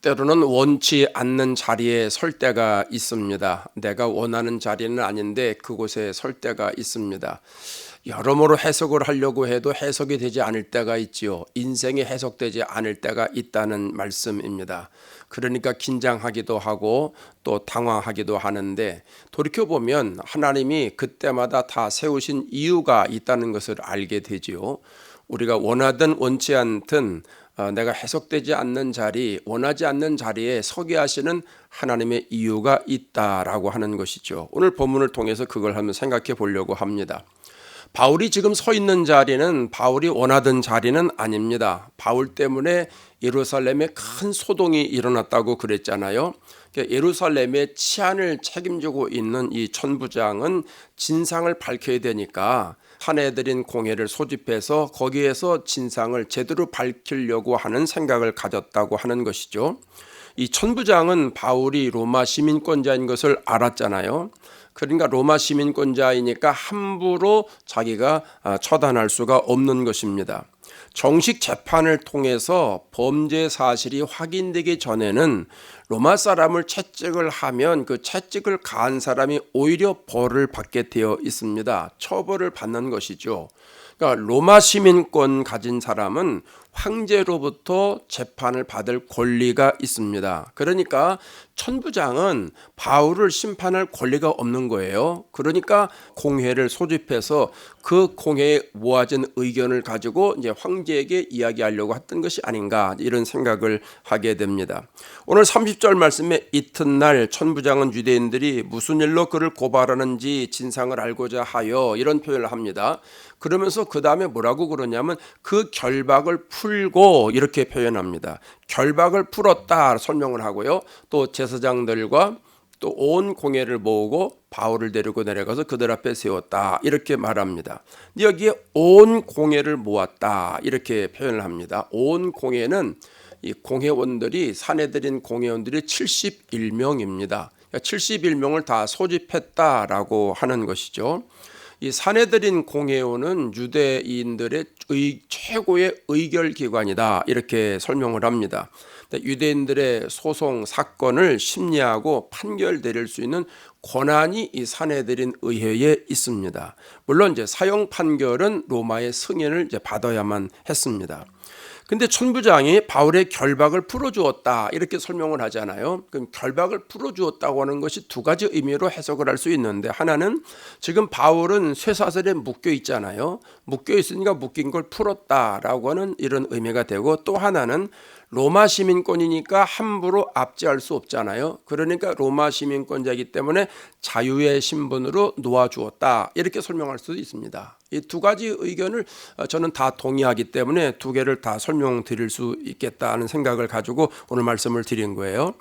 때로는 원치 않는 자리에 설 때가 있습니다. 내가 원하는 자리는 아닌데 그곳에 설 때가 있습니다. 여러모로 해석을 하려고 해도 해석이 되지 않을 때가 있지요. 인생이 해석되지 않을 때가 있다는 말씀입니다. 그러니까 긴장하기도 하고 또 당황하기도 하는데, 돌이켜보면 하나님이 그때마다 다 세우신 이유가 있다는 것을 알게 되지요. 우리가 원하든 원치 않든 내가 해석되지 않는 자리, 원하지 않는 자리에 서게 하시는 하나님의 이유가 있다라고 하는 것이죠. 오늘 본문을 통해서 그걸 한번 생각해 보려고 합니다. 바울이 지금 서 있는 자리는 바울이 원하던 자리는 아닙니다. 바울 때문에 예루살렘에 큰 소동이 일어났다고 그랬잖아요. 예루살렘의 치안을 책임지고 있는 이 천부장은 진상을 밝혀야 되니까 사내들인 공회를 소집해서 거기에서 진상을 제대로 밝히려고 하는 생각을 가졌다고 하는 것이죠. 이 천부장은 바울이 로마 시민권자인 것을 알았잖아요. 그러니까 로마 시민권자이니까 함부로 자기가 처단할 수가 없는 것입니다. 정식 재판을 통해서 범죄 사실이 확인되기 전에는 로마 사람을 채찍을 하면 그 채찍을 가한 사람이 오히려 벌을 받게 되어 있습니다. 처벌을 받는 것이죠. 그러니까 로마 시민권 가진 사람은 황제로부터 재판을 받을 권리가 있습니다. 그러니까 천부장은 바울을 심판할 권리가 없는 거예요. 그러니까 공회를 소집해서 그 공회에 모아진 의견을 가지고 이제 황제에게 이야기하려고 했던 것이 아닌가, 이런 생각을 하게 됩니다. 오늘 30절 말씀에 이튿날 천부장은 유대인들이 무슨 일로 그를 고발하는지 진상을 알고자 하여, 이런 표현을 합니다. 그러면서 그 다음에 뭐라고 그러냐면 그 결박을 풀고, 이렇게 표현합니다. 결박을 풀었다 설명을 하고요. 또 제사장들과 또 온 공회를 모으고 바울을 데리고 내려가서 그들 앞에 세웠다, 이렇게 말합니다. 여기에 온 공회를 모았다, 이렇게 표현을 합니다. 온 공회는 이 공회원들이, 사내들인 공회원들이 71명입니다. 71명을 다 소집했다라고 하는 것이죠. 이 사내들인 공회원은 유대인들의 최고의 의결기관이다, 이렇게 설명을 합니다. 유대인들의 소송 사건을 심리하고 판결 내릴 수 있는 권한이 이 사내들인 의회에 있습니다. 물론 이제 사형 판결은 로마의 승인을 이제 받아야만 했습니다. 근데 천부장이 바울의 결박을 풀어주었다, 이렇게 설명을 하잖아요. 그럼 결박을 풀어주었다고 하는 것이 두 가지 의미로 해석을 할 수 있는데, 하나는 지금 바울은 쇠사슬에 묶여 있잖아요. 묶여 있으니까 묶인 걸 풀었다라고 하는 이런 의미가 되고, 또 하나는 로마 시민권이니까 함부로 압제할 수 없잖아요. 그러니까 로마 시민권자이기 때문에 자유의 신분으로 놓아주었다, 이렇게 설명할 수도 있습니다. 이 두 가지 의견을 저는 다 동의하기 때문에 두 개를 다 설명드릴 수 있겠다는 생각을 가지고 오늘 말씀을 드린 거예요.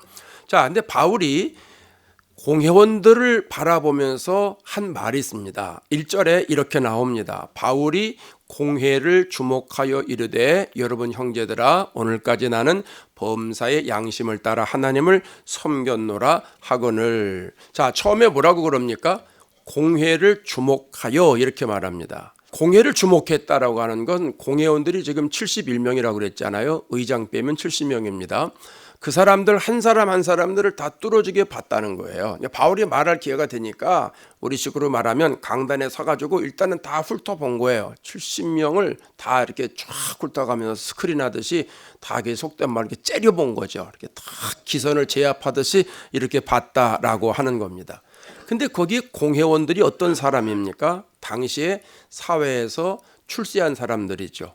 자, 근데 바울이 공회원들을 바라보면서 한 말이 있습니다. 1절에 이렇게 나옵니다. 바울이 공회를 주목하여 이르되, 여러분 형제들아, 오늘까지 나는 범사의 양심을 따라 하나님을 섬겼노라 하거늘. 자, 처음에 뭐라고 그럽니까? 공회를 주목하여, 이렇게 말합니다. 공회를 주목했다라고 하는 건 공회원들이 지금 71명이라고 그랬잖아요. 의장 빼면 70명입니다. 그 사람들 한 사람 한 사람들을 다 뚫어지게 봤다는 거예요. 바울이 말할 기회가 되니까 우리식으로 말하면 강단에 서가지고 일단은 다 훑어본 거예요. 70명을 다 이렇게 쫙 훑어가면서 스크린 하듯이 다 속된 말 이렇게 째려본 거죠. 이렇게 다 기선을 제압하듯이 이렇게 봤다라고 하는 겁니다. 근데 거기 공회원들이 어떤 사람입니까? 당시에 사회에서 출세한 사람들이죠.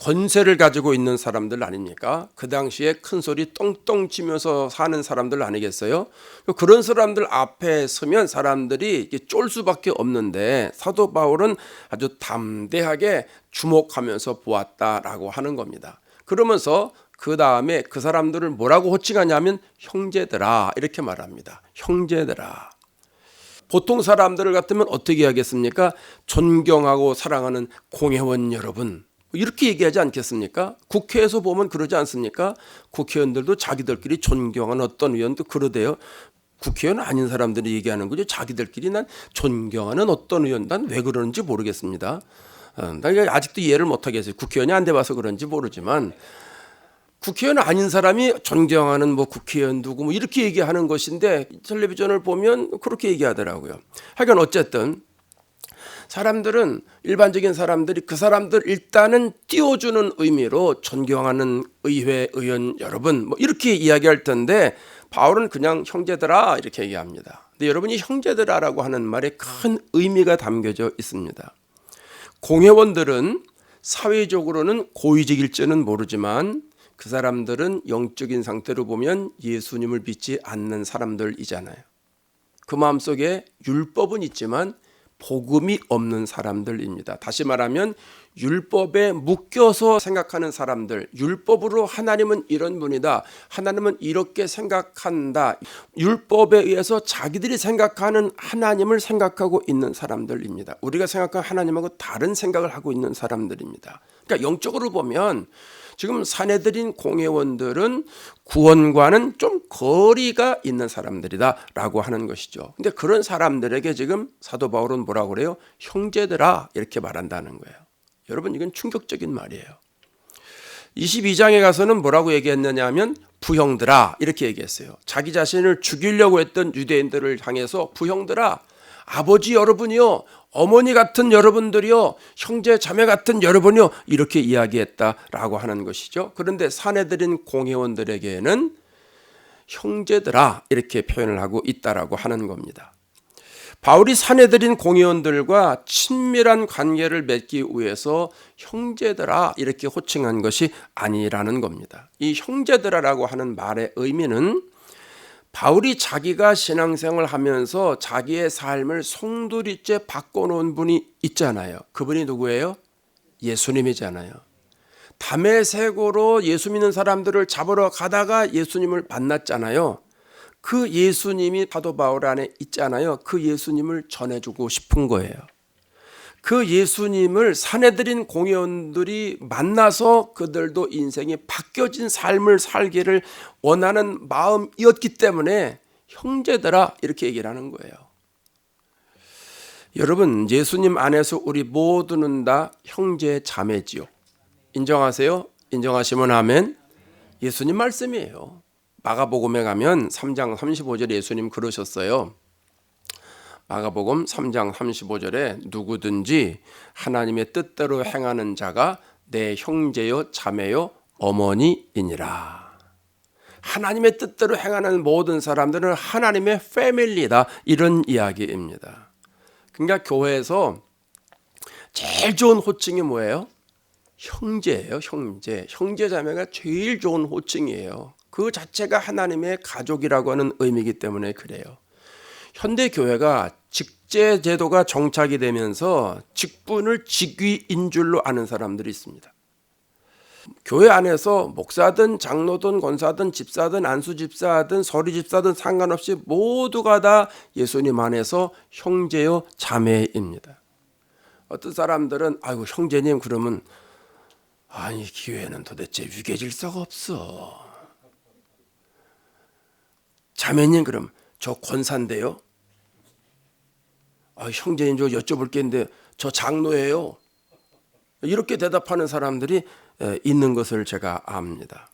권세를 가지고 있는 사람들 아닙니까? 그 당시에 큰 소리 똥똥 치면서 사는 사람들 아니겠어요? 그런 사람들 앞에 서면 사람들이 쫄 수밖에 없는데, 사도 바울은 아주 담대하게 주목하면서 보았다라고 하는 겁니다. 그러면서 그 다음에 그 사람들을 뭐라고 호칭하냐면 형제들아, 이렇게 말합니다. 형제들아. 보통 사람들을 같으면 어떻게 하겠습니까? 존경하고 사랑하는 공회원 여러분, 이렇게 얘기하지 않겠습니까? 국회에서 보면 그러지 않습니까? 국회의원들도 자기들끼리 존경하는 어떤 의원도 그러대요. 국회의원 아닌 사람들이 얘기하는 거죠. 자기들끼리 난 존경하는 어떤 의원, 난 왜 그러는지 모르겠습니다. 난 아직도 이해를 못하겠어요. 국회의원이 안 돼봐서 그런지 모르지만, 국회의원 아닌 사람이 존경하는 뭐 국회의원 누구 뭐 이렇게 얘기하는 것인데 텔레비전을 보면 그렇게 얘기하더라고요. 하여간 어쨌든 사람들은 일반적인 사람들이 그 사람들 일단은 띄워주는 의미로 존경하는 의회 의원 여러분 뭐 이렇게 이야기할 텐데 바울은 그냥 형제들아 이렇게 얘기합니다. 근데 여러분이 형제들아라고 하는 말에 큰 의미가 담겨져 있습니다. 공회원들은 사회적으로는 고위직일지는 모르지만 그 사람들은 영적인 상태로 보면 예수님을 믿지 않는 사람들이잖아요. 그 마음속에 율법은 있지만 복음이 없는 사람들입니다. 다시 말하면 율법에 묶여서 생각하는 사람들, 율법으로 하나님은 이런 분이다, 하나님은 이렇게 생각한다, 율법에 의해서 자기들이 생각하는 하나님을 생각하고 있는 사람들입니다. 우리가 생각하는 하나님하고 다른 생각을 하고 있는 사람들입니다. 그러니까 영적으로 보면 지금 사내들인 공회원들은 구원과는 좀 거리가 있는 사람들이다라고 하는 것이죠. 근데 그런 사람들에게 지금 사도 바울은 뭐라고 그래요? 형제들아 이렇게 말한다는 거예요. 여러분 이건 충격적인 말이에요. 22장에 가서는 뭐라고 얘기했느냐 하면 부형들아 이렇게 얘기했어요. 자기 자신을 죽이려고 했던 유대인들을 향해서 부형들아, 아버지 여러분이요, 어머니 같은 여러분들이요, 형제 자매 같은 여러분이요 이렇게 이야기했다라고 하는 것이죠. 그런데 사내들인 공회원들에게는 형제들아 이렇게 표현을 하고 있다라고 하는 겁니다. 바울이 사내들인 공회원들과 친밀한 관계를 맺기 위해서 형제들아 이렇게 호칭한 것이 아니라는 겁니다. 이 형제들아라고 하는 말의 의미는 바울이 자기가 신앙생활을 하면서 자기의 삶을 송두리째 바꿔놓은 분이 있잖아요. 그분이 누구예요? 예수님이잖아요. 담에색으로 예수 믿는 사람들을 잡으러 가다가 예수님을 만났잖아요. 그 예수님이 사도 바울 안에 있잖아요. 그 예수님을 전해주고 싶은 거예요. 그 예수님을 사내들인 공회원들이 만나서 그들도 인생이 바뀌어진 삶을 살기를 원하는 마음이었기 때문에 형제들아 이렇게 얘기를 하는 거예요. 여러분 예수님 안에서 우리 모두는 다 형제 자매지요. 인정하세요? 인정하시면 아멘. 예수님 말씀이에요. 마가복음에 가면 3장 35절에 예수님 그러셨어요. 마가복음 3장 35절에 누구든지 하나님의 뜻대로 행하는 자가 내 형제요 자매요 어머니이니라. 하나님의 뜻대로 행하는 모든 사람들은 하나님의 패밀리다 이런 이야기입니다. 그러니까 교회에서 제일 좋은 호칭이 뭐예요? 형제예요. 형제 자매가 제일 좋은 호칭이에요. 그 자체가 하나님의 가족이라고 하는 의미이기 때문에 그래요. 현대 교회가 직제 제도가 정착이 되면서 직분을 직위인 줄로 아는 사람들이 있습니다. 교회 안에서 목사든 장로든 권사든 집사든 안수집사든 서리집사든 상관없이 모두가 다 예수님 안에서 형제요 자매입니다. 어떤 사람들은 아이고 형제님 그러면 아니 교회는 도대체 위계질서가 없어. 자매님 그럼 저 권사인데요. 형제님 저 여쭤볼 게 있는데 저 장로예요. 이렇게 대답하는 사람들이 있는 것을 제가 압니다.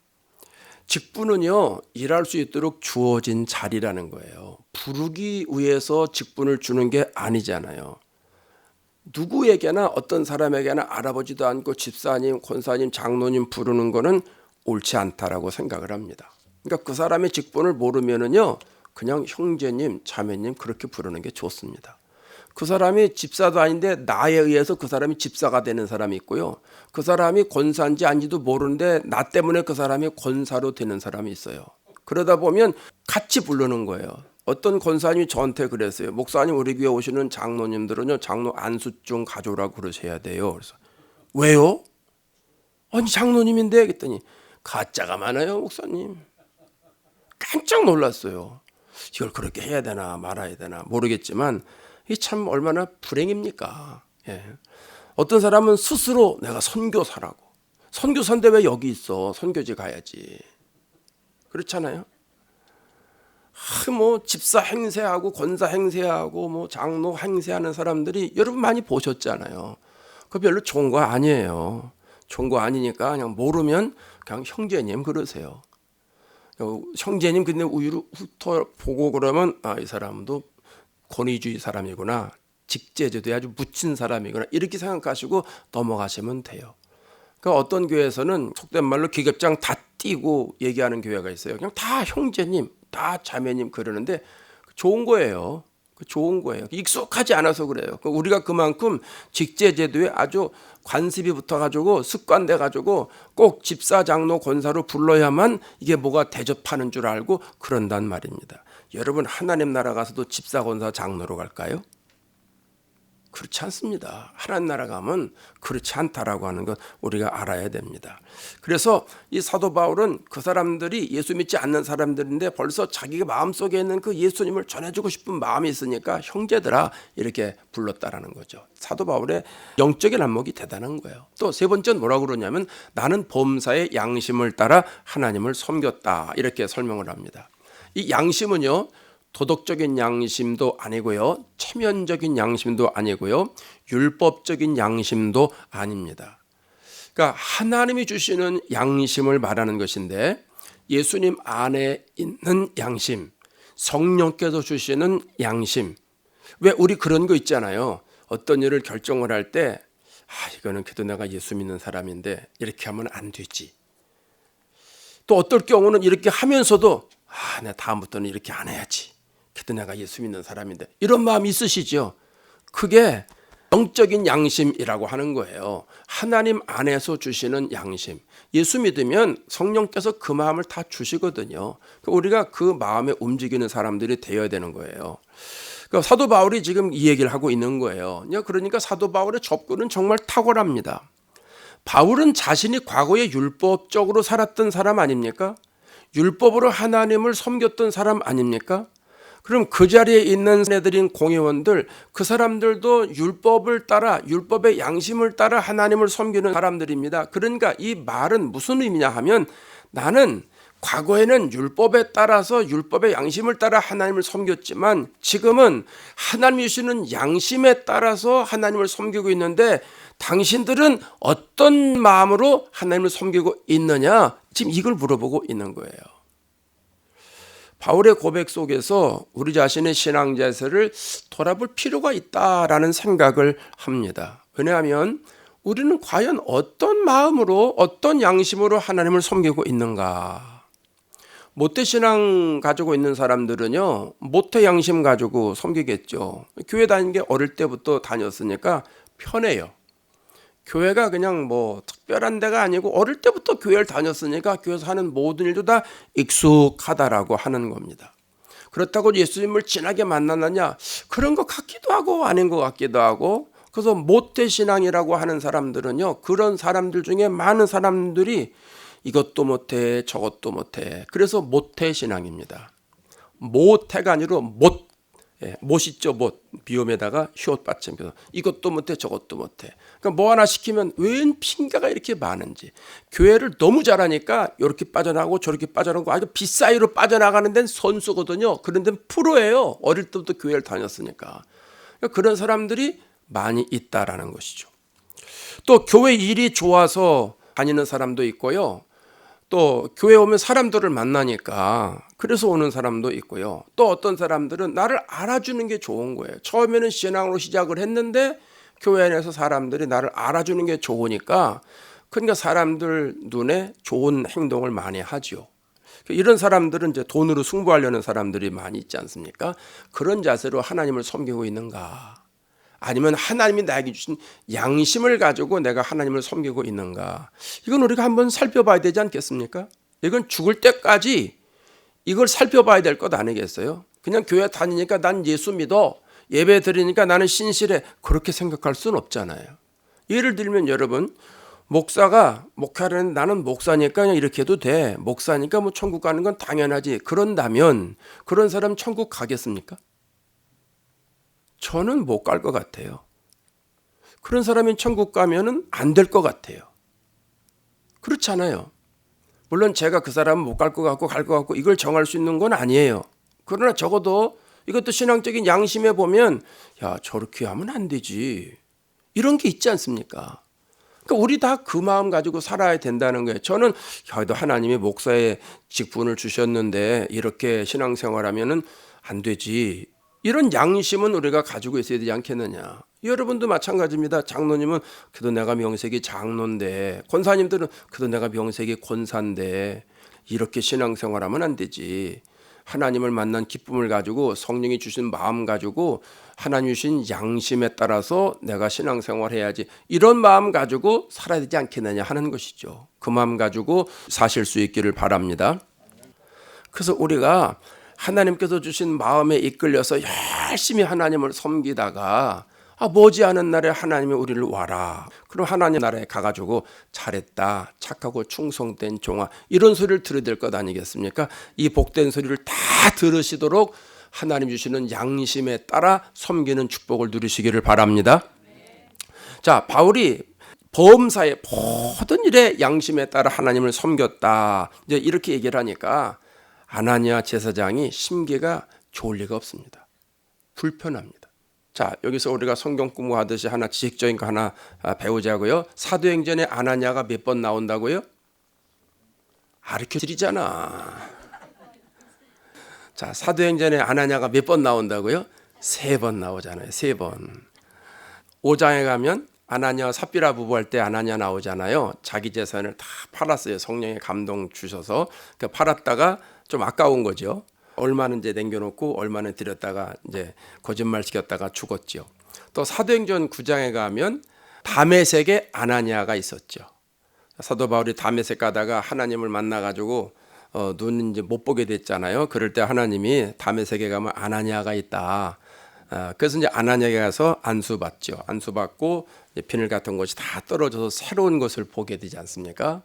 직분은요 일할 수 있도록 주어진 자리라는 거예요. 부르기 위해서 직분을 주는 게 아니잖아요. 누구에게나 어떤 사람에게나 알아보지도 않고 집사님, 권사님, 장로님 부르는 거는 옳지 않다라고 생각을 합니다. 그러니까 그 사람의 직분을 모르면은요 그냥 형제님, 자매님 그렇게 부르는 게 좋습니다. 그 사람이 집사도 아닌데 나에 의해서 그 사람이 집사가 되는 사람이 있고요. 그 사람이 권사인지 아닌지도 모르는데 나 때문에 그 사람이 권사로 되는 사람이 있어요. 그러다 보면 같이 부르는 거예요. 어떤 권사님이 저한테 그랬어요. 목사님 우리 교회 오시는 장로님들은요 장로 안수증 가져오라고 그러셔야 돼요. 그래서 왜요? 아니 장로님인데 그랬더니 가짜가 많아요 목사님. 깜짝 놀랐어요. 이걸 그렇게 해야 되나 말아야 되나 모르겠지만 이게 참 얼마나 불행입니까? 예. 어떤 사람은 스스로 내가 선교사라고. 선교사인데 왜 여기 있어? 선교지 가야지. 그렇잖아요. 뭐 집사 행세하고 권사 행세하고 뭐 장로 행세하는 사람들이 여러분 많이 보셨잖아요. 그거 별로 좋은 거 아니에요. 좋은 거 아니니까 그냥 모르면 그냥 형제님 그러세요. 형제님 근데 우유를 훑어 보고 그러면 이 사람도 권위주의 사람이구나, 직제제도에 아주 묻힌 사람이구나, 이렇게 생각하시고 넘어가시면 돼요. 그러니까 어떤 교회에서는 속된 말로 기ገብ장 다 띄고 얘기하는 교회가 있어요. 그냥 다 형제님, 다 자매님 그러는데 좋은 거예요. 좋은 거예요. 익숙하지 않아서 그래요. 우리가 그만큼 직제제도에 아주 관습이 붙어가지고 습관돼가지고 꼭 집사, 장로, 권사로 불러야만 이게 뭐가 대접하는 줄 알고 그런단 말입니다. 여러분, 하나님 나라 가서도 집사, 권사, 장로로 갈까요? 그렇지 않습니다. 하나님 나라 가면 그렇지 않다라고 하는 것 우리가 알아야 됩니다. 그래서 이 사도 바울은 그 사람들이 예수 믿지 않는 사람들인데 벌써 자기가 마음속에 있는 그 예수님을 전해주고 싶은 마음이 있으니까 형제들아 이렇게 불렀다라는 거죠. 사도 바울의 영적인 안목이 대단한 거예요. 또 세 번째는 뭐라고 그러냐면 나는 범사의 양심을 따라 하나님을 섬겼다, 이렇게 설명을 합니다. 이 양심은요, 도덕적인 양심도 아니고요, 체면적인 양심도 아니고요, 율법적인 양심도 아닙니다. 그러니까 하나님이 주시는 양심을 말하는 것인데 예수님 안에 있는 양심, 성령께서 주시는 양심. 왜 우리 그런 거 있잖아요. 어떤 일을 결정을 할 때 이거는 그래도 내가 예수 믿는 사람인데 이렇게 하면 안 되지. 또 어떨 경우는 이렇게 하면서도 내가 다음부터는 이렇게 안 해야지. 그래도 내가 예수 믿는 사람인데, 이런 마음이 있으시죠? 그게 영적인 양심이라고 하는 거예요. 하나님 안에서 주시는 양심. 예수 믿으면 성령께서 그 마음을 다 주시거든요. 우리가 그 마음에 움직이는 사람들이 되어야 되는 거예요. 그러니까 사도 바울이 지금 이 얘기를 하고 있는 거예요. 그러니까 사도 바울의 접근은 정말 탁월합니다. 바울은 자신이 과거에 율법적으로 살았던 사람 아닙니까? 율법으로 하나님을 섬겼던 사람 아닙니까? 그럼 그 자리에 있는 애들인 공회원들, 그 사람들도 율법을 따라, 율법의 양심을 따라 하나님을 섬기는 사람들입니다. 그러니까 이 말은 무슨 의미냐 하면, 나는 과거에는 율법에 따라서 율법의 양심을 따라 하나님을 섬겼지만 지금은 하나님이 주시는 양심에 따라서 하나님을 섬기고 있는데 당신들은 어떤 마음으로 하나님을 섬기고 있느냐, 지금 이걸 물어보고 있는 거예요. 바울의 고백 속에서 우리 자신의 신앙 자세를 돌아볼 필요가 있다라는 생각을 합니다. 왜냐하면 우리는 과연 어떤 마음으로, 어떤 양심으로 하나님을 섬기고 있는가. 모태신앙 가지고 있는 사람들은요, 모태 양심 가지고 섬기겠죠. 교회 다니는 게 어릴 때부터 다녔으니까 편해요. 교회가 그냥 특별한 데가 아니고 어릴 때부터 교회를 다녔으니까 교회에서 하는 모든 일도 다 익숙하다라고 하는 겁니다. 그렇다고 예수님을 진하게 만나느냐? 그런 것 같기도 하고 아닌 것 같기도 하고. 그래서 모태신앙이라고 하는 사람들은요, 그런 사람들 중에 많은 사람들이 이것도 못해 저것도 못해. 그래서 모태신앙입니다. 모태가 아니라 못 있죠, 못. 비음에다가 히읗 받침. 이것도 못해 저것도 못해. 그러니까 뭐 하나 시키면 웬 핑계가 이렇게 많은지. 교회를 너무 잘하니까 이렇게 빠져나가고 저렇게 빠져나가고 아주 빗사이로 빠져나가는 데는 선수거든요. 그런 데는 프로예요. 어릴 때부터 교회를 다녔으니까. 그러니까 그런 사람들이 많이 있다라는 것이죠. 또 교회 일이 좋아서 다니는 사람도 있고요. 또 교회 오면 사람들을 만나니까 그래서 오는 사람도 있고요. 또 어떤 사람들은 나를 알아주는 게 좋은 거예요. 처음에는 신앙으로 시작을 했는데 교회 안에서 사람들이 나를 알아주는 게 좋으니까, 그러니까 사람들 눈에 좋은 행동을 많이 하죠. 이런 사람들은 이제 돈으로 승부하려는 사람들이 많이 있지 않습니까? 그런 자세로 하나님을 섬기고 있는가? 아니면 하나님이 나에게 주신 양심을 가지고 내가 하나님을 섬기고 있는가? 이건 우리가 한번 살펴봐야 되지 않겠습니까? 이건 죽을 때까지 이걸 살펴봐야 될 것 아니겠어요? 그냥 교회 다니니까 난 예수 믿어, 예배 드리니까 나는 신실해, 그렇게 생각할 수는 없잖아요. 예를 들면 여러분, 목사가 목회하는 나는 목사니까 그냥 이렇게 해도 돼, 목사니까 천국 가는 건 당연하지, 그런다면 그런 사람 천국 가겠습니까? 저는 못 갈 것 같아요. 그런 사람이 천국 가면은 안 될 것 같아요. 그렇잖아요. 물론 제가 그 사람은 못 갈 것 같고 갈 것 같고 이걸 정할 수 있는 건 아니에요. 그러나 적어도 이것도 신앙적인 양심에 보면, 야, 저렇게 하면 안 되지, 이런 게 있지 않습니까? 그러니까 우리 다 그 마음 가지고 살아야 된다는 거예요. 저는 그래도 하나님이 목사의 직분을 주셨는데 이렇게 신앙생활하면은 안 되지. 이런 양심은 우리가 가지고 있어야 되지 않겠느냐. 여러분도 마찬가지입니다. 장로님은 그래도 내가 명색이 장로인데, 권사님들은 그래도 내가 명색이 권사인데, 이렇게 신앙생활하면 안 되지. 하나님을 만난 기쁨을 가지고 성령이 주신 마음 가지고 하나님 주신 양심에 따라서 내가 신앙생활 해야지, 이런 마음 가지고 살아야 되지 않겠느냐 하는 것이죠. 그 마음 가지고 사실 수 있기를 바랍니다. 그래서 우리가 하나님께서 주신 마음에 이끌려서 열심히 하나님을 섬기다가 머지않은 날에 하나님이 우리를 와라. 그럼 하나님 나라에 가가지고 잘했다, 착하고 충성된 종아, 이런 소리를 들어야 될 것 아니겠습니까? 이 복된 소리를 다 들으시도록 하나님 주시는 양심에 따라 섬기는 축복을 누리시기를 바랍니다. 자, 바울이 범사의 모든 일에 양심에 따라 하나님을 섬겼다, 이제 이렇게 얘기를 하니까 아나니아 제사장이 심기가 좋을 리가 없습니다. 불편합니다. 자, 여기서 우리가 성경 공부하듯이 하나 지식적인 거 하나 배우자고요. 사도행전에 아나니아가 몇 번 나온다고요? 가르쳐드리잖아. 자, 사도행전에 아나니아가 몇 번 나온다고요? 3번 나오잖아요. 3번. 5장에 가면 아나니아와 삽비라 부부할 때 아나니아 나오잖아요. 자기 재산을 다 팔았어요. 성령의 감동 주셔서. 그러니까 팔았다가 좀 아까운 거죠. 얼마는 이제 남겨놓고 얼마는 들였다가 이제 거짓말 시켰다가 죽었죠. 또 사도행전 9장에 가면 다메섹에 아나니아가 있었죠. 사도 바울이 다메섹 가다가 하나님을 만나가지고 눈 이제 못 보게 됐잖아요. 그럴 때 하나님이 다메섹에 가면 아나니아가 있다. 그래서 이제 아나니아에 가서 안수받죠. 안수받고 비늘 같은 것이 다 떨어져서 새로운 것을 보게 되지 않습니까?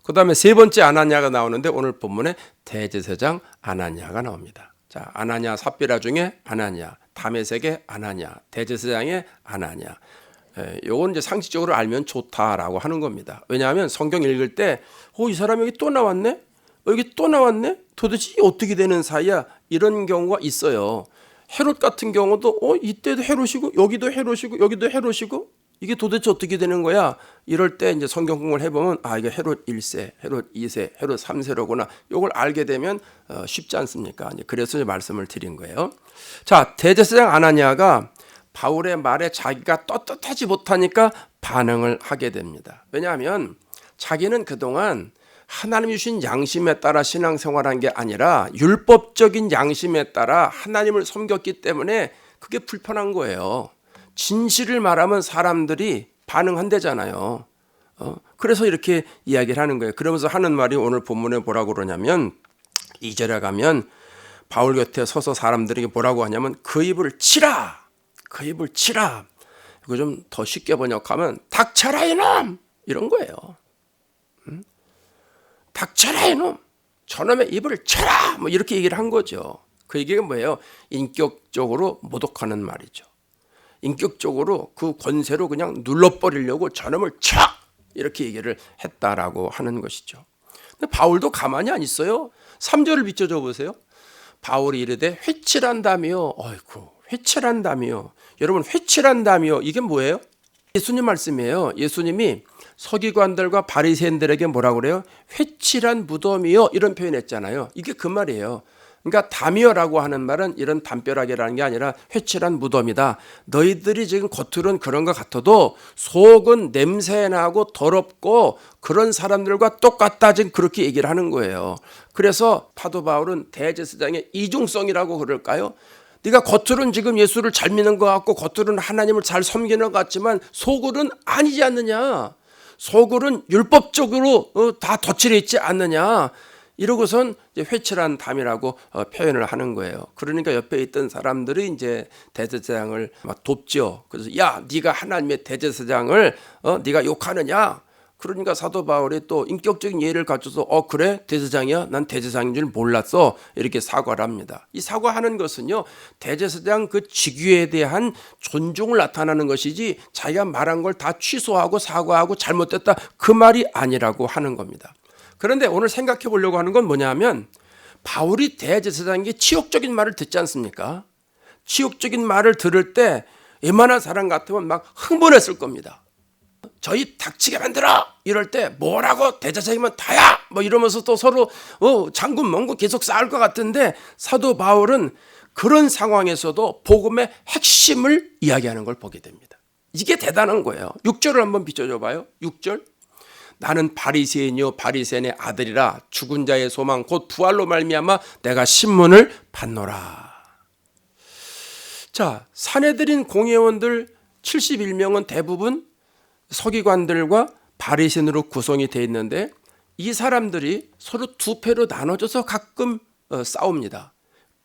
그 다음에 3번째 아나니아가 나오는데 오늘 본문에 대제사장 아나니아가 나옵니다. 자, 아나니아 삽비라 중에 아나니아, 다메섹의 아나니아, 대제사장의 아나니아. 요건 이제 상식적으로 알면 좋다라고 하는 겁니다. 왜냐하면 성경 읽을 때, 이 사람 여기 또 나왔네? 여기 또 나왔네? 도대체 어떻게 되는 사이야? 이런 경우가 있어요. 헤롯 같은 경우도 이때도 헤롯이고 여기도 헤롯이고 여기도 헤롯이고 이게 도대체 어떻게 되는 거야? 이럴 때 이제 성경 공부를 해보면 이게 헤롯 1세, 헤롯 2세, 헤롯 3세로구나. 이걸 알게 되면 쉽지 않습니까? 그래서 말씀을 드린 거예요. 자, 대제사장 아나니아가 바울의 말에 자기가 떳떳하지 못하니까 반응을 하게 됩니다. 왜냐하면 자기는 그동안 하나님 주신 양심에 따라 신앙생활한 게 아니라 율법적인 양심에 따라 하나님을 섬겼기 때문에 그게 불편한 거예요. 진실을 말하면 사람들이 반응한대잖아요. 그래서 이렇게 이야기를 하는 거예요. 그러면서 하는 말이 오늘 본문에 뭐라고 그러냐면 2절에 가면 바울 곁에 서서 사람들에게 뭐라고 하냐면 그 입을 치라. 그 입을 치라. 이거 좀 더 쉽게 번역하면 닥쳐라 이놈. 이런 거예요. 닥쳐라 이놈. 저놈의 입을 쳐라. 뭐 이렇게 얘기를 한 거죠. 그 얘기가 뭐예요? 인격적으로 모독하는 말이죠. 인격적으로 그 권세로 그냥 눌러버리려고 저놈을 쳐! 이렇게 얘기를 했다라고 하는 것이죠. 근데 바울도 가만히 안 있어요. 3절을 비춰줘 보세요. 바울이 이르되 회칠한다며. 어이구, 회칠한다며. 여러분, 회칠한다며 이게 뭐예요? 예수님 말씀이에요. 예수님이 서기관들과 바리새인들에게 뭐라고 그래요? 회칠한 무덤이요, 이런 표현했잖아요. 이게 그 말이에요. 그러니까 담이어라고 하는 말은 이런 담벼락이라는 게 아니라 회칠한 무덤이다. 너희들이 지금 겉으로는 그런 것 같아도 속은 냄새나고 더럽고 그런 사람들과 똑같다, 지금 그렇게 얘기를 하는 거예요. 그래서 사도 바울은 대제사장의 이중성이라고 그럴까요? 네가 겉으로는 지금 예수를 잘 믿는 것 같고 겉으로는 하나님을 잘 섬기는 것 같지만 속으로는 아니지 않느냐. 속으로는 율법적으로 다 덧칠해 있지 않느냐. 이러고선 이제 회칠한 담이라고 표현을 하는 거예요. 그러니까 옆에 있던 사람들이 이제 대제사장을 막 돕죠. 그래서 야, 네가 하나님의 대제사장을 네가 욕하느냐? 그러니까 사도 바울이 또 인격적인 예의를 갖춰서 그래? 대제사장이야? 난 대제사장인 줄 몰랐어. 이렇게 사과를 합니다. 이 사과하는 것은요, 대제사장 그 직위에 대한 존중을 나타나는 것이지 자기가 말한 걸 다 취소하고 사과하고 잘못됐다, 그 말이 아니라고 하는 겁니다. 그런데 오늘 생각해 보려고 하는 건 뭐냐면 바울이 대제사장에게 치욕적인 말을 듣지 않습니까? 치욕적인 말을 들을 때 웬만한 사람 같으면 막 흥분했을 겁니다. 저희 닥치게 만들어 이럴 때 뭐라고 대제사장이면 다야 뭐 이러면서 또 서로 장군 멍군 계속 싸울 것 같은데 사도 바울은 그런 상황에서도 복음의 핵심을 이야기하는 걸 보게 됩니다. 이게 대단한 거예요. 6절을 한번 비춰줘 봐요. 6절. 나는 바리새인이요 바리새인의 아들이라 죽은 자의 소망 곧 부활로 말미암아 내가 신문을 받노라. 자, 산헤드린 공회원들 71명은 대부분 서기관들과 바리새인으로 구성이 되어 있는데 이 사람들이 서로 두 패로 나눠져서 가끔 싸웁니다.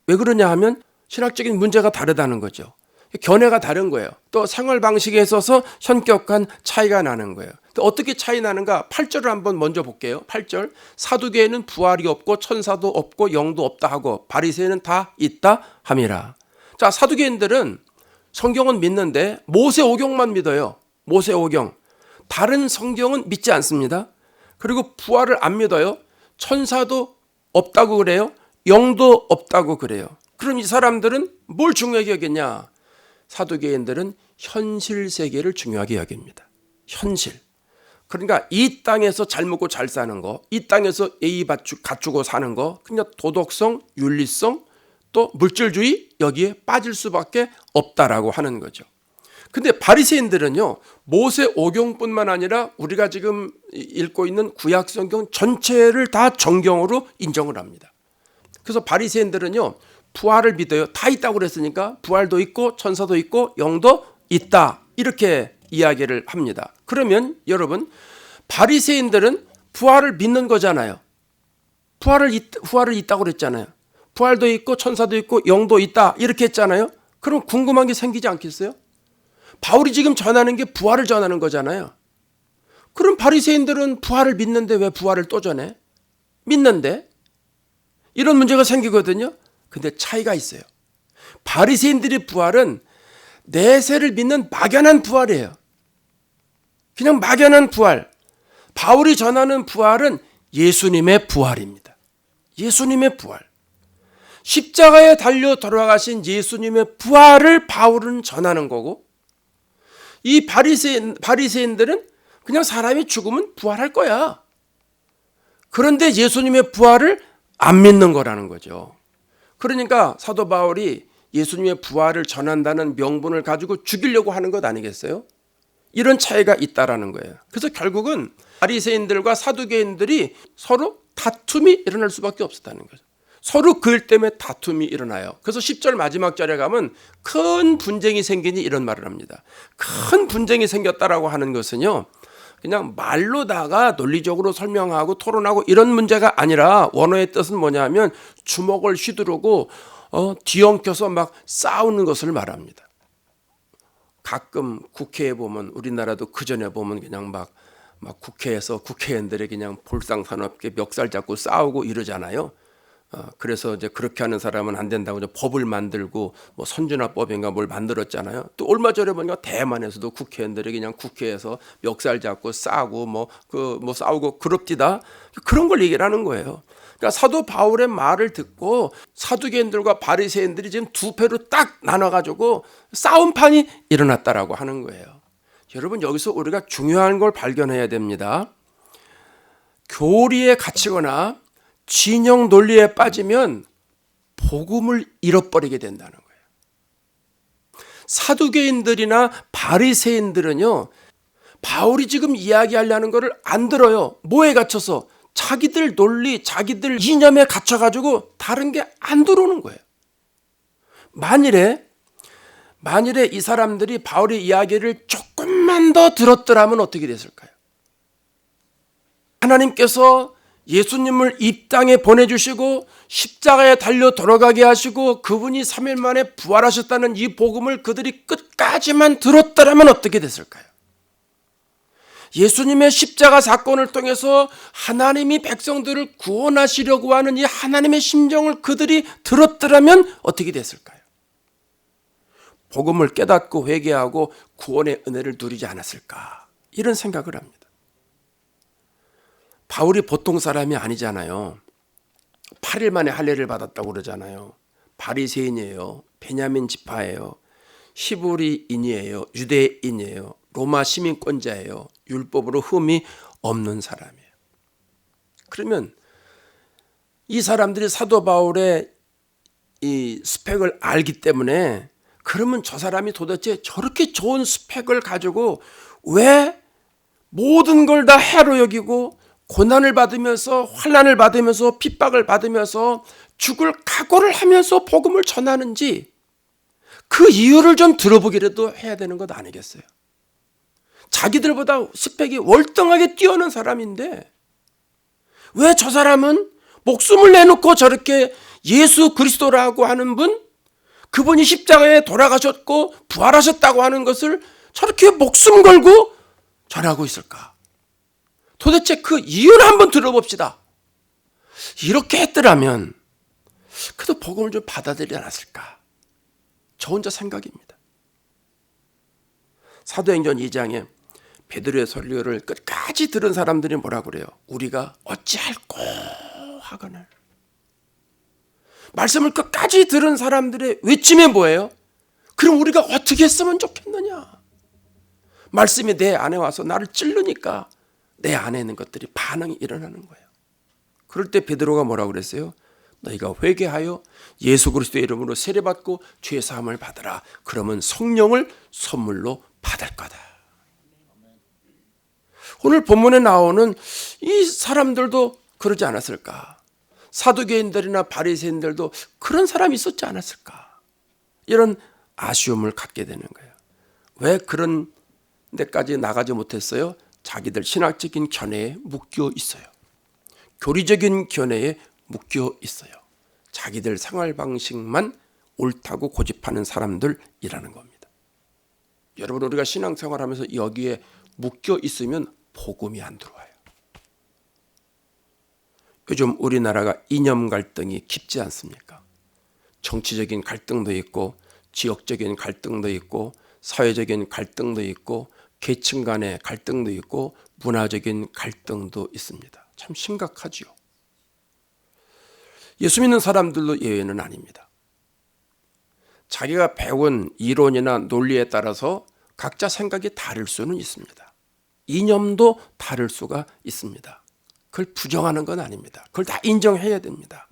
왜 그러냐 하면 신학적인 문제가 다르다는 거죠. 견해가 다른 거예요. 또 생활 방식에 있어서 현격한 차이가 나는 거예요. 또 어떻게 차이 나는가? 8절을 한번 먼저 볼게요. 8절. 사두개에는 부활이 없고 천사도 없고 영도 없다 하고 바리새인은 다 있다 함이라. 자, 사두개인들은 성경은 믿는데 모세 오경만 믿어요. 모세 오경. 다른 성경은 믿지 않습니다. 그리고 부활을 안 믿어요. 천사도 없다고 그래요. 영도 없다고 그래요. 그럼 이 사람들은 뭘 중요하게 여겼냐? 사두개인들은 현실 세계를 중요하게 여깁니다. 현실. 그러니까 이 땅에서 잘 먹고 잘 사는 거, 이 땅에서 예의 갖추고 사는 거, 그냥 도덕성, 윤리성, 또 물질주의 여기에 빠질 수밖에 없다라고 하는 거죠. 근데 바리새인들은요, 모세 오경뿐만 아니라 우리가 지금 읽고 있는 구약 성경 전체를 다 정경으로 인정을 합니다. 그래서 바리새인들은요, 부활을 믿어요. 다 있다고 그랬으니까 부활도 있고 천사도 있고 영도 있다. 이렇게 이야기를 합니다. 그러면 여러분, 바리새인들은 부활을 믿는 거잖아요. 부활을 있다고 그랬잖아요. 부활도 있고 천사도 있고 영도 있다. 이렇게 했잖아요. 그럼 궁금한 게 생기지 않겠어요? 바울이 지금 전하는 게 부활을 전하는 거잖아요. 그럼 바리새인들은 부활을 믿는데 왜 부활을 또 전해? 믿는데? 이런 문제가 생기거든요. 근데 차이가 있어요. 바리새인들의 부활은 내세를 믿는 막연한 부활이에요. 그냥 막연한 부활. 바울이 전하는 부활은 예수님의 부활입니다. 예수님의 부활. 십자가에 달려 돌아가신 예수님의 부활을 바울은 전하는 거고, 이 바리새인들은 그냥 사람이 죽으면 부활할 거야. 그런데 예수님의 부활을 안 믿는 거라는 거죠. 그러니까 사도 바울이 예수님의 부활을 전한다는 명분을 가지고 죽이려고 하는 것 아니겠어요? 이런 차이가 있다라는 거예요. 그래서 결국은 바리새인들과 사두개인들이 서로 다툼이 일어날 수밖에 없었다는 거죠. 서로 그 일 때문에 다툼이 일어나요. 그래서 10절 마지막 절에 가면 큰 분쟁이 생기니 이런 말을 합니다. 큰 분쟁이 생겼다라고 하는 것은요, 그냥 말로다가 논리적으로 설명하고 토론하고 이런 문제가 아니라 원어의 뜻은 뭐냐면 주먹을 휘두르고 뒤엉켜서 막 싸우는 것을 말합니다. 가끔 국회에 보면, 우리나라도 그 전에 보면 그냥 막 국회에서 국회의원들이 그냥 볼상사납게 멱살 잡고 싸우고 이러잖아요. 그래서 이제 그렇게 하는 사람은 안 된다고 이제 법을 만들고 뭐 선진화법인가 뭘 만들었잖아요. 또 얼마 전에 보니까 대만에서도 국회의원들이 그냥 국회에서 멱살 잡고 싸고 뭐 싸우고 그럽디다. 그런 걸 얘기를 하는 거예요. 그러니까 사도 바울의 말을 듣고 사두개인들과 바리새인들이 지금 두 패로 딱 나눠가지고 싸움판이 일어났다라고 하는 거예요. 여러분, 여기서 우리가 중요한 걸 발견해야 됩니다. 교리에 갇히거나 진영 논리에 빠지면 복음을 잃어버리게 된다는 거예요. 사두개인들이나 바리새인들은요, 바울이 지금 이야기하려는 것을 안 들어요. 뭐에 갇혀서? 자기들 논리, 자기들 이념에 갇혀가지고 다른 게 안 들어오는 거예요. 만일에 이 사람들이 바울의 이야기를 조금만 더 들었더라면 어떻게 됐을까요? 하나님께서 예수님을 이 땅에 보내주시고 십자가에 달려 돌아가게 하시고 그분이 3일 만에 부활하셨다는 이 복음을 그들이 끝까지만 들었더라면 어떻게 됐을까요? 예수님의 십자가 사건을 통해서 하나님이 백성들을 구원하시려고 하는 이 하나님의 심정을 그들이 들었더라면 어떻게 됐을까요? 복음을 깨닫고 회개하고 구원의 은혜를 누리지 않았을까? 이런 생각을 합니다. 바울이 보통 사람이 아니잖아요. 8일 만에 할례를 받았다고 그러잖아요. 바리새인이에요. 베냐민 지파예요. 히브리인이에요. 유대인이에요. 로마 시민권자예요. 율법으로 흠이 없는 사람이에요. 그러면 이 사람들이 사도 바울의 이 스펙을 알기 때문에, 그러면 저 사람이 도대체 저렇게 좋은 스펙을 가지고 왜 모든 걸 다 해로 여기고 고난을 받으면서 환난을 받으면서 핍박을 받으면서 죽을 각오를 하면서 복음을 전하는지, 그 이유를 좀 들어보기라도 해야 되는 것 아니겠어요? 자기들보다 스펙이 월등하게 뛰어난 사람인데 왜 저 사람은 목숨을 내놓고 저렇게 예수 그리스도라고 하는 분, 그분이 십자가에 돌아가셨고 부활하셨다고 하는 것을 저렇게 목숨 걸고 전하고 있을까? 도대체 그 이유를 한번 들어봅시다. 이렇게 했더라면 그래도 복음을 좀 받아들이지 않았을까? 저 혼자 생각입니다. 사도행전 2장에 베드로의 설교를 끝까지 들은 사람들이 뭐라 그래요? 우리가 어찌할꼬 하거늘. 말씀을 끝까지 들은 사람들의 외침이 뭐예요? 그럼 우리가 어떻게 했으면 좋겠느냐? 말씀이 내 안에 와서 나를 찌르니까 내 안에 있는 것들이 반응이 일어나는 거예요. 그럴 때 베드로가 뭐라고 그랬어요? 너희가 회개하여 예수 그리스도의 이름으로 세례받고 죄 사함을 받으라. 그러면 성령을 선물로 받을 거다. 오늘 본문에 나오는 이 사람들도 그러지 않았을까? 사두개인들이나 바리새인들도 그런 사람이 있었지 않았을까? 이런 아쉬움을 갖게 되는 거예요. 왜 그런 데까지 나가지 못했어요? 자기들 신학적인 견해에 묶여 있어요. 교리적인 견해에 묶여 있어요. 자기들 생활 방식만 옳다고 고집하는 사람들이라는 겁니다. 여러분, 우리가 신앙생활하면서 여기에 묶여 있으면 복음이 안 들어와요. 요즘 우리나라가 이념 갈등이 깊지 않습니까? 정치적인 갈등도 있고, 지역적인 갈등도 있고, 사회적인 갈등도 있고, 계층 간의 갈등도 있고, 문화적인 갈등도 있습니다. 참 심각하지요. 예수 믿는 사람들도 예외는 아닙니다. 자기가 배운 이론이나 논리에 따라서 각자 생각이 다를 수는 있습니다. 이념도 다를 수가 있습니다. 그걸 부정하는 건 아닙니다. 그걸 다 인정해야 됩니다.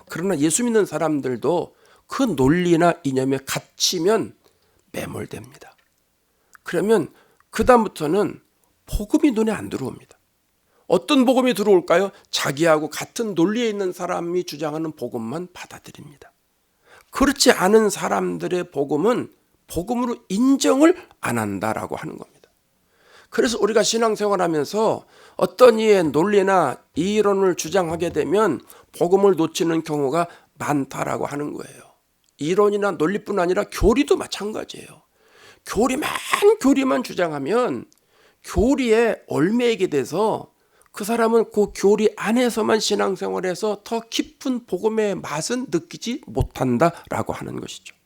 그러나 예수 믿는 사람들도 그 논리나 이념에 갇히면 매몰됩니다. 그러면 그 다음부터는 복음이 눈에 안 들어옵니다. 어떤 복음이 들어올까요? 자기하고 같은 논리에 있는 사람이 주장하는 복음만 받아들입니다. 그렇지 않은 사람들의 복음은 복음으로 인정을 안 한다라고 하는 겁니다. 그래서 우리가 신앙생활하면서 어떤 이의 논리나 이론을 주장하게 되면 복음을 놓치는 경우가 많다라고 하는 거예요. 이론이나 논리뿐 아니라 교리도 마찬가지예요. 교리만 주장하면 교리에 얽매이게 돼서 그 사람은 그 교리 안에서만 신앙생활해서 더 깊은 복음의 맛은 느끼지 못한다라고 하는 것이죠.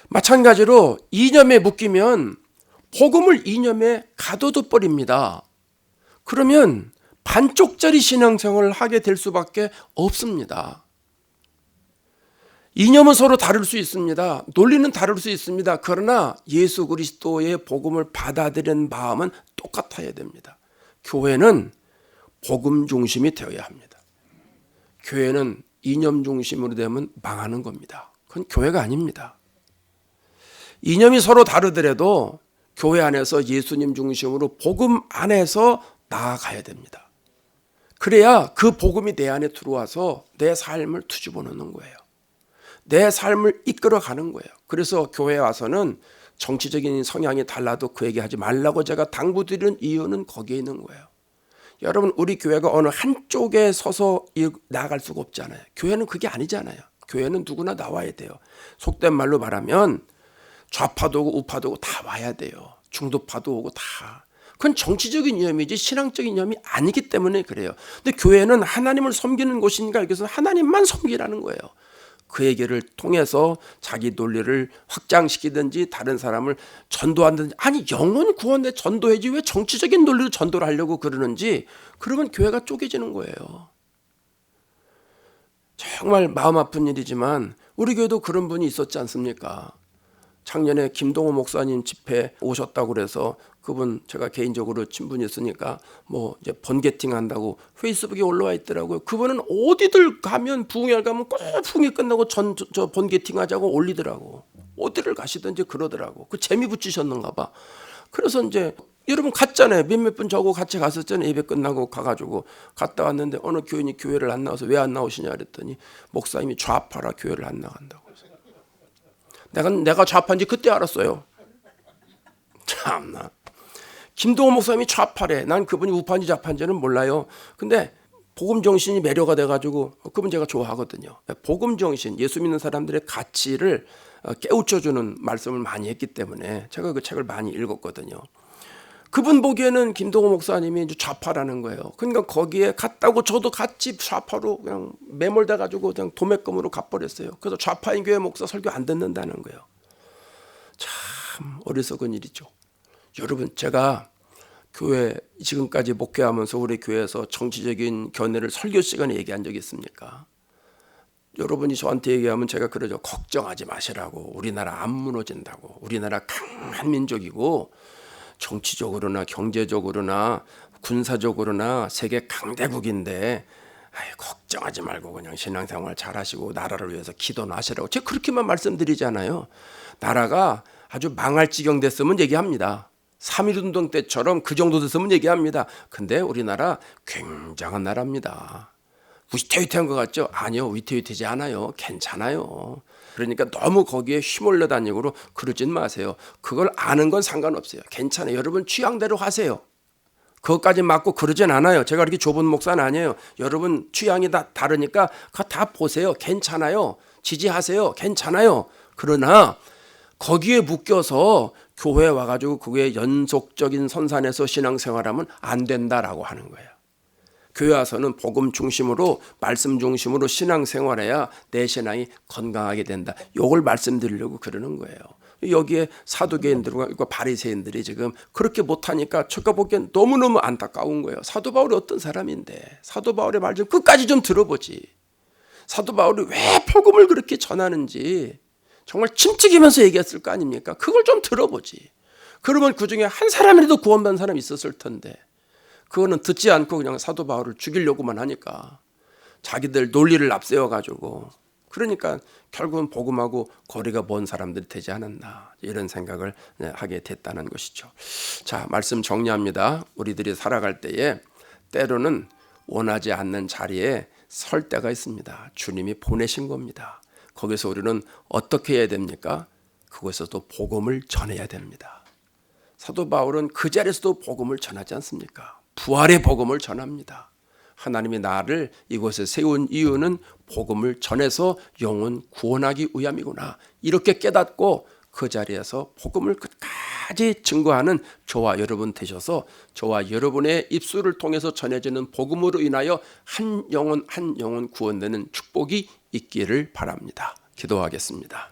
마찬가지로 이념에 묶이면 복음을 이념에 가둬둬 버립니다. 그러면 반쪽짜리 신앙생활을 하게 될 수밖에 없습니다. 이념은 서로 다를 수 있습니다. 논리는 다를 수 있습니다. 그러나 예수 그리스도의 복음을 받아들이는 마음은 똑같아야 됩니다. 교회는 복음 중심이 되어야 합니다. 교회는 이념 중심으로 되면 망하는 겁니다. 그건 교회가 아닙니다. 이념이 서로 다르더라도 교회 안에서 예수님 중심으로 복음 안에서 나아가야 됩니다. 그래야 그 복음이 내 안에 들어와서 내 삶을 뒤집어 놓는 거예요. 내 삶을 이끌어가는 거예요. 그래서 교회에 와서는 정치적인 성향이 달라도 그 얘기하지 말라고 제가 당부드리는 이유는 거기에 있는 거예요. 여러분, 우리 교회가 어느 한쪽에 서서 나아갈 수가 없잖아요. 교회는 그게 아니잖아요. 교회는 누구나 나와야 돼요. 속된 말로 말하면 좌파도 오고 우파도 오고 다 와야 돼요. 중도파도 오고 다. 그건 정치적인 이념이지 신앙적인 이념이 아니기 때문에 그래요. 근데 교회는 하나님을 섬기는 곳이니까 여기서 하나님만 섬기라는 거예요. 그 얘기를 통해서 자기 논리를 확장시키든지 다른 사람을 전도하든지, 아니 영혼 구원에 전도해야지 왜 정치적인 논리로 전도를 하려고 그러는지, 그러면 교회가 쪼개지는 거예요. 정말 마음 아픈 일이지만 우리 교회도 그런 분이 있었지 않습니까? 작년에 김동호 목사님 집회 오셨다고 그래서 그분 제가 개인적으로 친분이 있으니까 뭐 이제 번개팅 한다고 페이스북에 올라와 있더라고요. 그분은 어디들 가면 부흥회 가면 꼭 부흥회 끝나고 저 번개팅 하자고 올리더라고. 어디를 가시든지 그러더라고. 그 재미 붙이셨는가 봐. 그래서 이제 여러분 갔잖아요. 몇몇 분 저하고 같이 갔었잖아요. 예배 끝나고 가가지고 갔다 왔는데 어느 교인이 교회를 안 나와서 왜 안 나오시냐 그랬더니 목사님이 좌파라 교회를 안 나간다고. 내가 좌파인지 그때 알았어요. 참나. 김동호 목사님이 좌파래. 난 그분이 우파인지 좌파인지는 몰라요. 근데 복음 정신이 매료가 돼가지고 그분 제가 좋아하거든요. 복음 정신, 예수 믿는 사람들의 가치를 깨우쳐주는 말씀을 많이 했기 때문에 제가 그 책을 많이 읽었거든요. 그분 보기에는 김동호 목사님이 이제 좌파라는 거예요. 그러니까 거기에 갔다고 저도 같이 좌파로 그냥 매몰돼가지고 그냥 도매금으로 가버렸어요. 그래서 좌파인 교회 목사 설교 안 듣는다는 거예요. 참 어리석은 일이죠. 여러분, 제가 교회 지금까지 목회하면서 우리 교회에서 정치적인 견해를 설교 시간에 얘기한 적이 있습니까? 여러분이 저한테 얘기하면 제가 그러죠. 걱정하지 마시라고. 우리나라 안 무너진다고. 우리나라 강한 민족이고 정치적으로나 경제적으로나 군사적으로나 세계 강대국인데 걱정하지 말고 그냥 신앙생활 잘하시고 나라를 위해서 기도나 하시라고. 제가 그렇게만 말씀드리잖아요. 나라가 아주 망할 지경 됐으면 얘기합니다. 3.1운동 때처럼 그 정도 됐으면 얘기합니다. 근데 우리나라 굉장한 나라입니다. 위태위태한 것 같죠? 아니요, 위태위태지 않아요. 괜찮아요. 그러니까 너무 거기에 휘몰려 다니고 그러진 마세요. 그걸 아는 건 상관없어요. 괜찮아요. 여러분 취향대로 하세요. 그것까지 맞고 그러진 않아요. 제가 이렇게 좁은 목사는 아니에요. 여러분 취향이 다 다르니까 그거 다 보세요. 괜찮아요. 지지하세요. 괜찮아요. 그러나 거기에 묶여서 교회에 와가지고 그게 연속적인 선산에서 신앙생활하면 안 된다라고 하는 거예요. 교회 와서는 복음 중심으로 말씀 중심으로 신앙생활해야 내 신앙이 건강하게 된다. 이걸 말씀드리려고 그러는 거예요. 여기에 사두개인들과 바리새인들이 지금 그렇게 못하니까 제가 보기엔 너무너무 안타까운 거예요. 사도 바울이 어떤 사람인데 사도 바울의 말 좀 끝까지 좀 들어보지. 사도 바울이 왜 복음을 그렇게 전하는지 정말 침찍이면서 얘기했을 거 아닙니까? 그걸 좀 들어보지. 그러면 그중에 한 사람이라도 구원받은 사람이 있었을 텐데 그거는 듣지 않고 그냥 사도 바울을 죽이려고만 하니까 자기들 논리를 앞세워가지고 그러니까 결국은 복음하고 거리가 먼 사람들이 되지 않았나 이런 생각을 하게 됐다는 것이죠. 자, 말씀 정리합니다. 우리들이 살아갈 때에 때로는 원하지 않는 자리에 설 때가 있습니다. 주님이 보내신 겁니다. 거기서 우리는 어떻게 해야 됩니까? 그곳에서도 복음을 전해야 됩니다. 사도 바울은 그 자리에서도 복음을 전하지 않습니까? 부활의 복음을 전합니다. 하나님이 나를 이곳에 세운 이유는 복음을 전해서 영혼 구원하기 위함이구나. 이렇게 깨닫고 그 자리에서 복음을 끝까지 증거하는 저와 여러분 되셔서 저와 여러분의 입술을 통해서 전해지는 복음으로 인하여 한 영혼 한 영혼 구원되는 축복이 있기를 바랍니다. 기도하겠습니다.